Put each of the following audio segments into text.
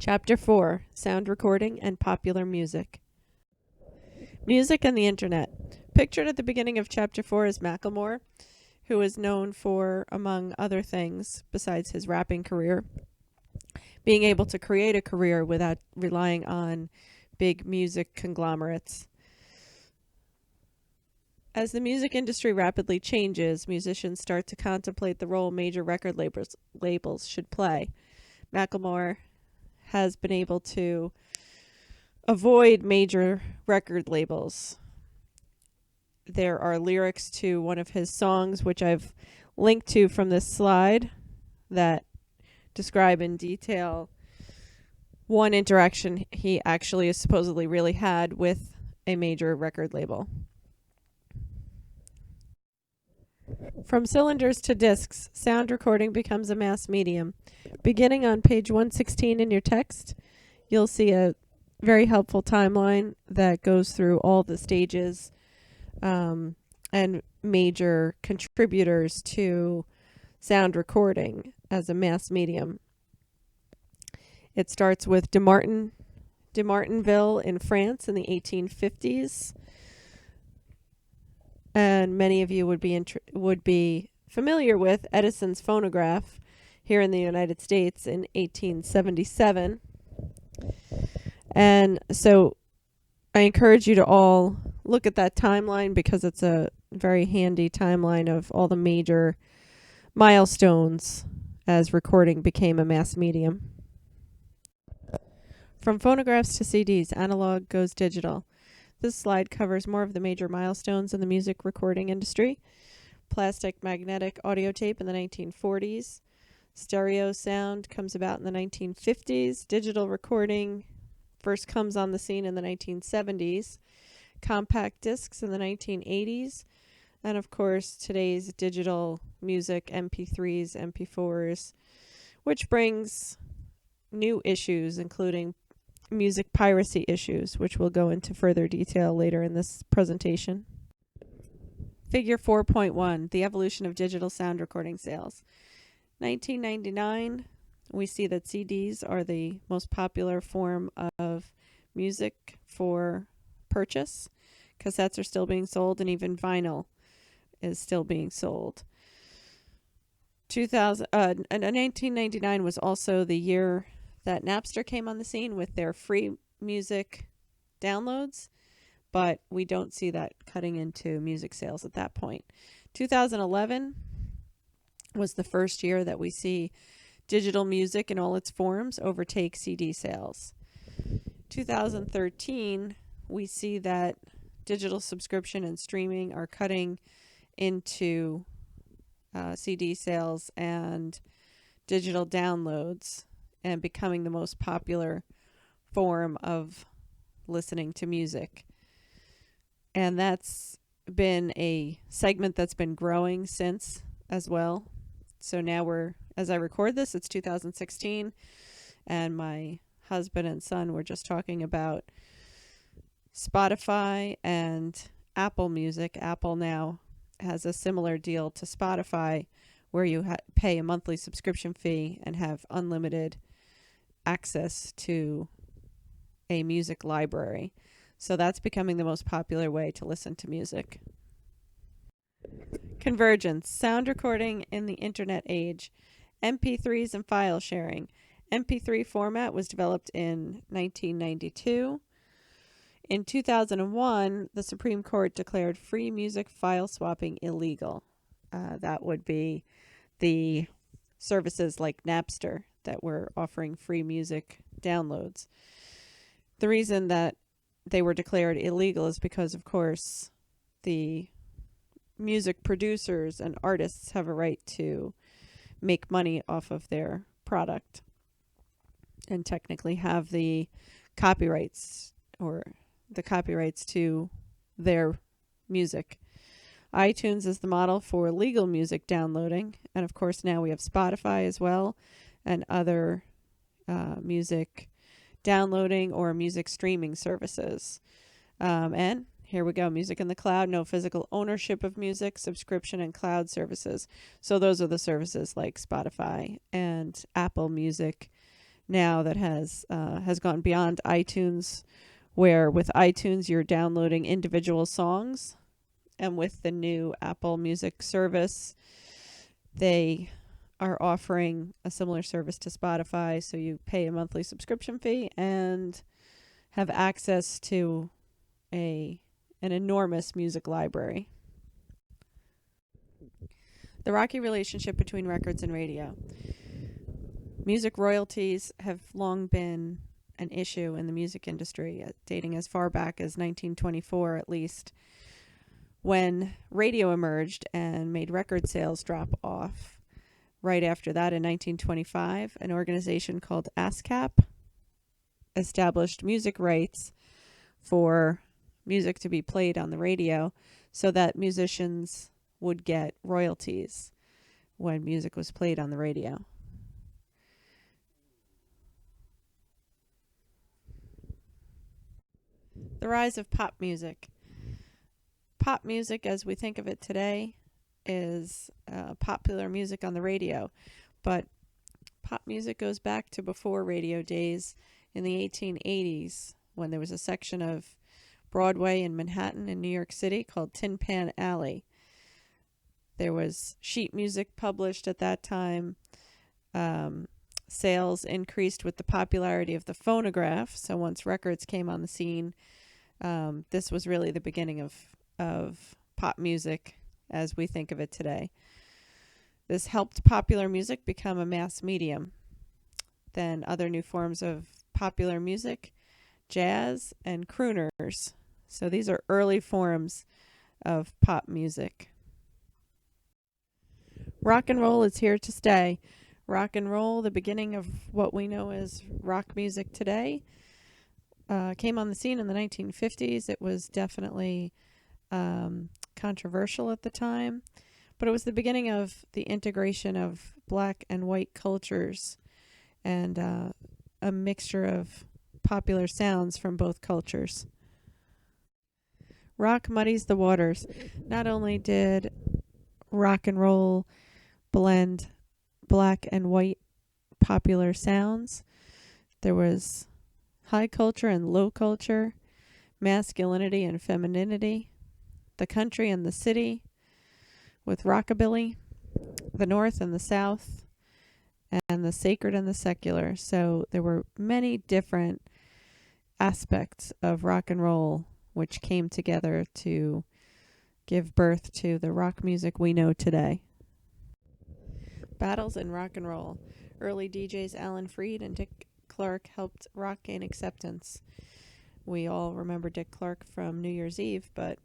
Chapter 4: Sound Recording and Popular Music. Music and the Internet. Pictured at the beginning of Chapter 4 is Macklemore, who is known for, among other things, besides his rapping career, being able to create a career without relying on big music conglomerates. As the music industry rapidly changes, musicians start to contemplate the role major record labels should play. Macklemore has been able to avoid major record labels. There are lyrics to one of his songs, which I've linked to from this slide, that describe in detail one interaction he actually is supposedly really had with a major record label. From cylinders to discs, sound recording becomes a mass medium. Beginning on page 116 in your text, you'll see a very helpful timeline that goes through all the stages and major contributors to sound recording as a mass medium. It starts with de Martinville in France in the 1850s. And many of you would be familiar with Edison's phonograph here in the United States in 1877. And so I encourage you to all look at that timeline, because it's a very handy timeline of all the major milestones as recording became a mass medium. From phonographs to CDs, analog goes digital. This slide covers more of the major milestones in the music recording industry. Plastic magnetic audio tape in the 1940s. Stereo sound comes about in the 1950s. Digital recording first comes on the scene in the 1970s. Compact discs in the 1980s. And of course, today's digital music, MP3s, MP4s, which brings new issues, including music piracy issues, which we'll go into further detail later in this presentation. Figure 4.1, the evolution of digital sound recording sales. 1999, we see that CDs are the most popular form of music for purchase. Cassettes are still being sold, and even vinyl is still being sold. 1999 was also the year that Napster came on the scene with their free music downloads, but we don't see that cutting into music sales at that point. 2011 was the first year that we see digital music in all its forms overtake CD sales. 2013, we see that digital subscription and streaming are cutting into CD sales and digital downloads, and becoming the most popular form of listening to music. And that's been a segment that's been growing since as well. So now as I record this, it's 2016, and my husband and son were just talking about Spotify and Apple Music. Apple now has a similar deal to Spotify, where you pay a monthly subscription fee and have unlimited access to a music library. So that's becoming the most popular way to listen to music. Convergence, sound recording in the internet age. MP3s and file sharing. MP3 format was developed in 1992. In 2001, the Supreme Court declared free music file swapping illegal. That would be the services like Napster that were offering free music downloads. The reason that they were declared illegal is because, of course, the music producers and artists have a right to make money off of their product and technically have the copyrights to their music. iTunes is the model for legal music downloading, and of course now we have Spotify as well, and other music downloading or music streaming services. And here we go, music in the cloud, no physical ownership of music, subscription and cloud services. So those are the services like Spotify and Apple Music now that has gone beyond iTunes, where with iTunes you're downloading individual songs, and with the new Apple Music service, they are offering a similar service to Spotify, so you pay a monthly subscription fee and have access to an enormous music library. The rocky relationship between records and radio. Music royalties have long been an issue in the music industry, dating as far back as 1924 at least, when radio emerged and made record sales drop off. Right after that, in 1925, an organization called ASCAP established music rights for music to be played on the radio so that musicians would get royalties when music was played on the radio. The rise of pop music. Pop music, as we think of it today, is popular music on the radio, but pop music goes back to before radio days in the 1880s, when there was a section of Broadway in Manhattan in New York City called Tin Pan Alley. There was sheet music published at that time. Sales increased with the popularity of the phonograph. So once records came on the scene, this was really the beginning of pop music as we think of it today. This helped popular music become a mass medium. Then other new forms of popular music, jazz and crooners. So these are early forms of pop music. Rock and roll is here to stay. Rock and roll, the beginning of what we know as rock music today, came on the scene in the 1950s. It was definitely controversial at the time, but it was the beginning of the integration of black and white cultures and a mixture of popular sounds from both cultures. Rock muddies the waters. Not only did rock and roll blend black and white popular sounds, there was high culture and low culture, masculinity and femininity, the country and the city, with rockabilly, the North and the South, and the sacred and the secular. So there were many different aspects of rock and roll which came together to give birth to the rock music we know today. Battles in rock and roll. Early DJs Alan Freed and Dick Clark helped rock gain acceptance. We all remember Dick Clark from New Year's Eve, but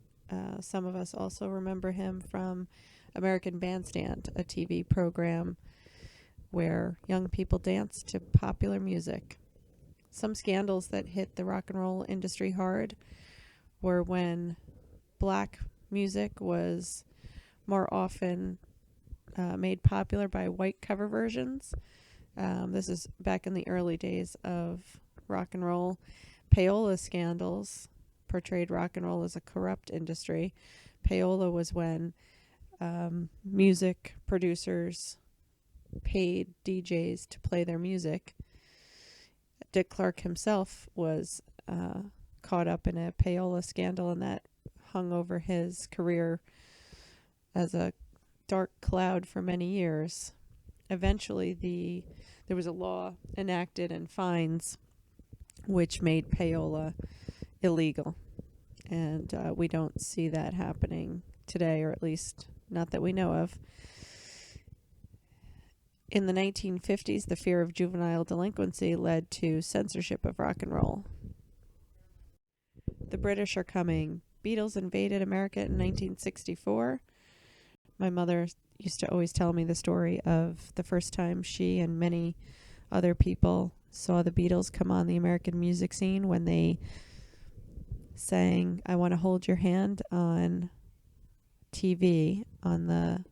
some of us also remember him from American Bandstand, a TV program where young people danced to popular music. Some scandals that hit the rock and roll industry hard were when black music was more often made popular by white cover versions. This is back in the early days of rock and roll. Payola scandals portrayed rock and roll as a corrupt industry. Payola was when music producers paid DJs to play their music. Dick Clark himself was caught up in a payola scandal, and that hung over his career as a dark cloud for many years. Eventually, there was a law enacted and fines which made payola illegal, and we don't see that happening today, or at least not that we know of. In the 1950s, the fear of juvenile delinquency led to censorship of rock and roll. The British are coming. Beatles invaded America in 1964. My mother used to always tell me the story of the first time she and many other people saw the Beatles come on the American music scene when they sang "I Want to Hold Your Hand" on TV on the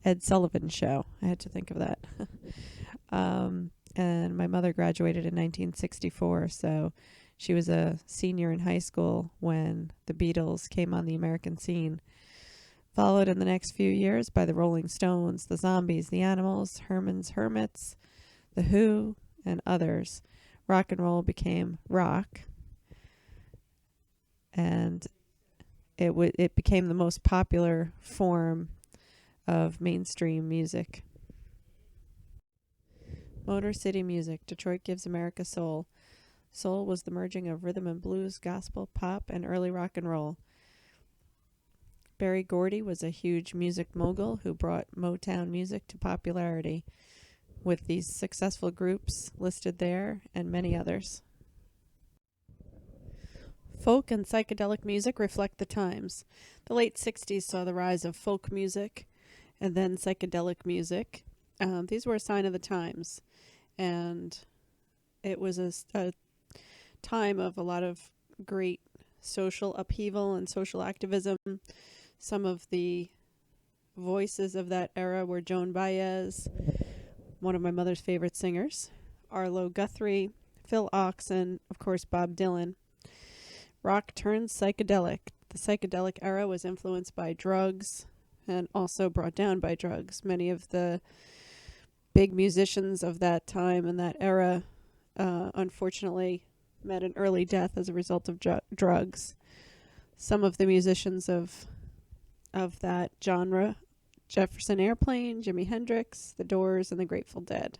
Ed Sullivan Show. I had to think of that. And my mother graduated in 1964, so she was a senior in high school when the Beatles came on the American scene. Followed in the next few years by the Rolling Stones, the Zombies, the Animals, Herman's Hermits, the Who, and others, rock and roll became rock, and it became the most popular form of mainstream music. Motor City Music. Detroit gives America soul. Soul was the merging of rhythm and blues, gospel, pop, and early rock and roll. Berry Gordy was a huge music mogul who brought Motown music to popularity, with these successful groups listed there and many others. Folk and psychedelic music reflect the times. The late 60s saw the rise of folk music and then psychedelic music. These were a sign of the times, and it was a time of a lot of great social upheaval and social activism. Some of the voices of that era were Joan Baez, one of my mother's favorite singers, Arlo Guthrie, Phil Oxen, of course Bob Dylan. Rock turned psychedelic. The psychedelic era was influenced by drugs and also brought down by drugs. Many of the big musicians of that time and that era unfortunately met an early death as a result of drugs. Some of the musicians of that genre: Jefferson Airplane, Jimi Hendrix, The Doors, and the Grateful Dead.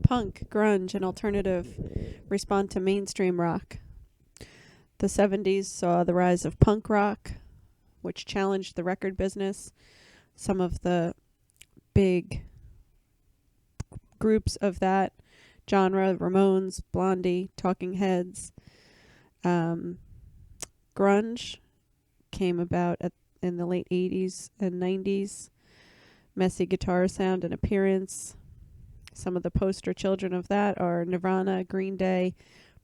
Punk, grunge, and alternative respond to mainstream rock. The 70s saw the rise of punk rock, which challenged the record business. Some of the big groups of that genre: Ramones, Blondie, Talking Heads. Grunge came about in the late 80s and 90s. Messy guitar sound and appearance. Some of the poster children of that are Nirvana, Green Day,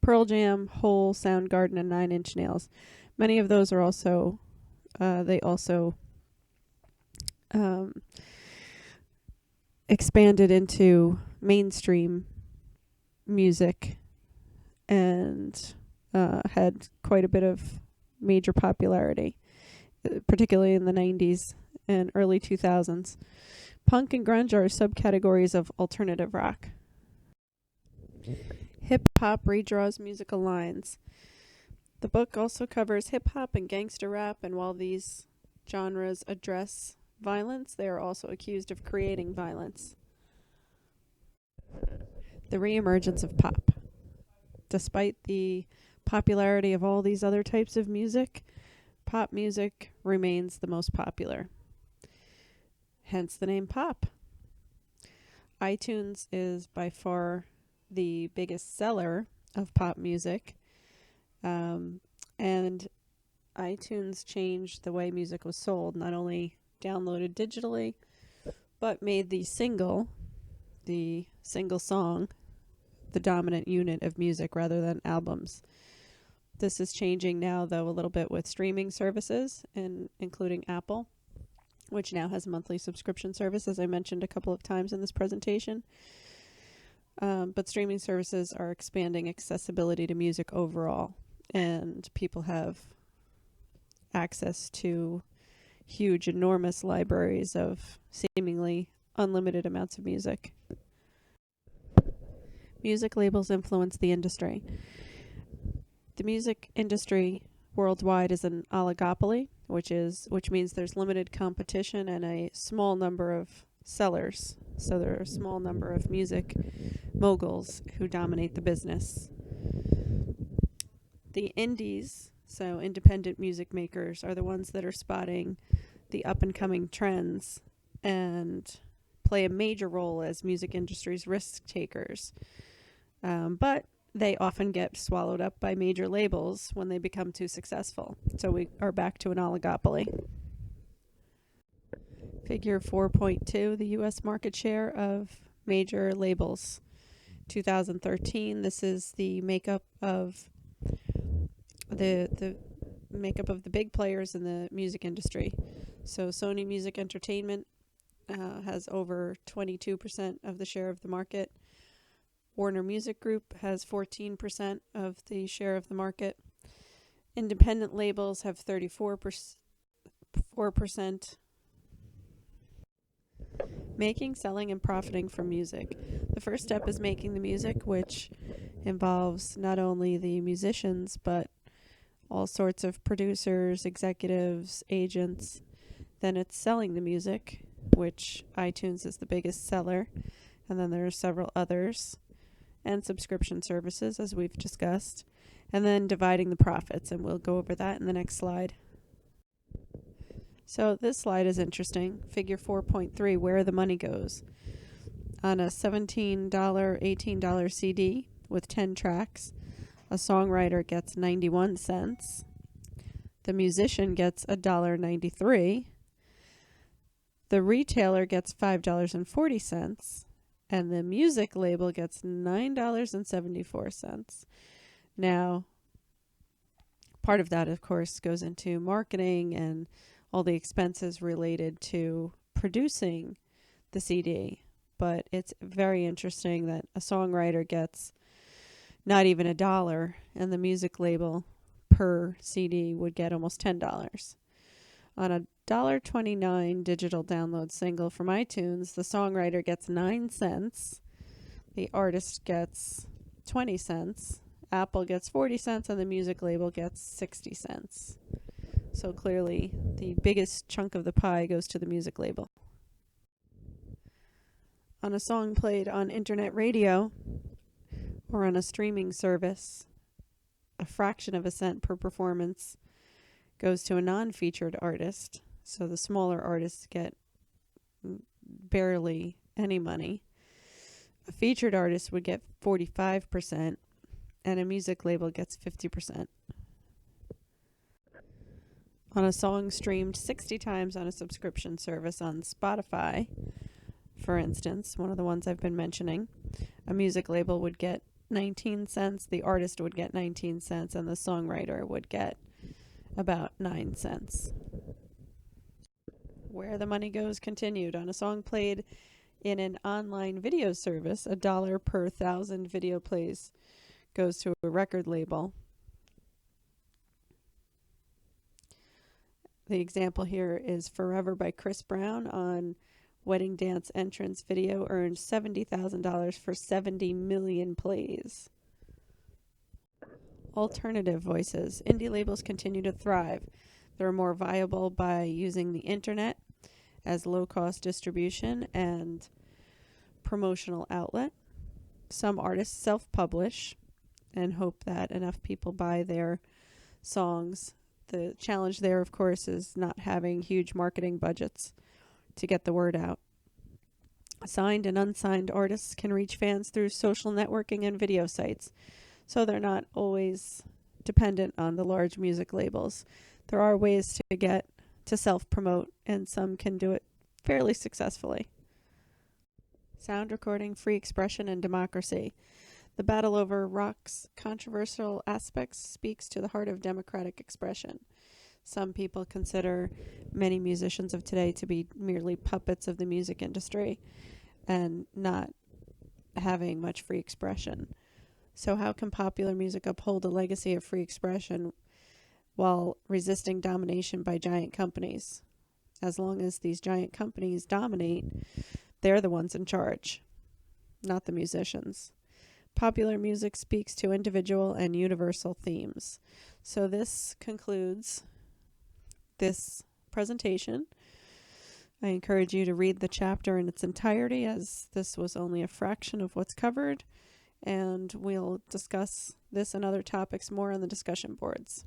Pearl Jam, Hole, Soundgarden, and Nine Inch Nails. Many of those are also, expanded into mainstream music and had quite a bit of major popularity, particularly in the 90s and early 2000s. Punk and grunge are subcategories of alternative rock. Hip-hop redraws musical lines. The book also covers hip-hop and gangster rap, and while these genres address violence, they are also accused of creating violence. The reemergence of pop. Despite the popularity of all these other types of music, pop music remains the most popular. Hence the name pop. iTunes is by far the biggest seller of pop music, and iTunes changed the way music was sold, not only downloaded digitally, but made the single song, the dominant unit of music rather than albums. This is changing now, though, a little bit with streaming services, and including Apple, which now has a monthly subscription service, as I mentioned a couple of times in this presentation. But streaming services are expanding accessibility to music overall, and people have access to huge, enormous libraries of seemingly unlimited amounts of music. Music labels influence the industry. The music industry worldwide is an oligopoly, which means there's limited competition and a small number of sellers. So there are a small number of music moguls who dominate the business. The indies, so independent music makers, are the ones that are spotting the up-and-coming trends and play a major role as music industry's risk takers. But they often get swallowed up by major labels when they become too successful. So we are back to an oligopoly. Figure 4.2, the U.S. market share of major labels. 2013, this is the makeup of the makeup of the big players in the music industry. So Sony Music Entertainment has over 22% of the share of the market. Warner Music Group has 14% of the share of the market. Independent labels have 34%. Making, selling, and profiting from music. The first step is making the music, which involves not only the musicians, but all sorts of producers, executives, agents. Then it's selling the music, which iTunes is the biggest seller, and then there are several others, and subscription services, as we've discussed, and then dividing the profits, and we'll go over that in the next slide. So this slide is interesting. Figure 4.3, where the money goes. On a $17, $18 CD with 10 tracks, a songwriter gets 91 cents. The musician gets $1.93. The retailer gets $5.40, and the music label gets $9.74. Now, part of that, of course, goes into marketing and all the expenses related to producing the CD. But it's very interesting that a songwriter gets not even $1, and the music label per CD would get almost $10. On a $1.29 digital download single from iTunes, the songwriter gets 9 cents, the artist gets 20 cents, Apple gets 40 cents, and the music label gets 60 cents. So clearly, the biggest chunk of the pie goes to the music label. On a song played on internet radio or on a streaming service, a fraction of a cent per performance goes to a non-featured artist. So the smaller artists get barely any money. A featured artist would get 45%, and a music label gets 50%. On a song streamed 60 times on a subscription service on Spotify, for instance, one of the ones I've been mentioning, a music label would get 19 cents, the artist would get 19 cents, and the songwriter would get about 9 cents. Where the money goes continued. On a song played in an online video service, $1 per 1,000 video plays goes to a record label. The example here is Forever by Chris Brown on Wedding Dance Entrance Video earned $70,000 for 70 million plays. Alternative voices. Indie labels continue to thrive. They're more viable by using the internet as low-cost distribution and promotional outlet. Some artists self-publish and hope that enough people buy their songs. The challenge there, of course, is not having huge marketing budgets to get the word out. Signed and unsigned artists can reach fans through social networking and video sites, so they're not always dependent on the large music labels. There are ways to get to self-promote, and some can do it fairly successfully. Sound recording, free expression, and democracy. The battle over rock's controversial aspects speaks to the heart of democratic expression. Some people consider many musicians of today to be merely puppets of the music industry and not having much free expression. So how can popular music uphold a legacy of free expression while resisting domination by giant companies? As long as these giant companies dominate, they're the ones in charge, not the musicians. Popular music speaks to individual and universal themes. So this concludes this presentation. I encourage you to read the chapter in its entirety, as this was only a fraction of what's covered, and we'll discuss this and other topics more on the discussion boards.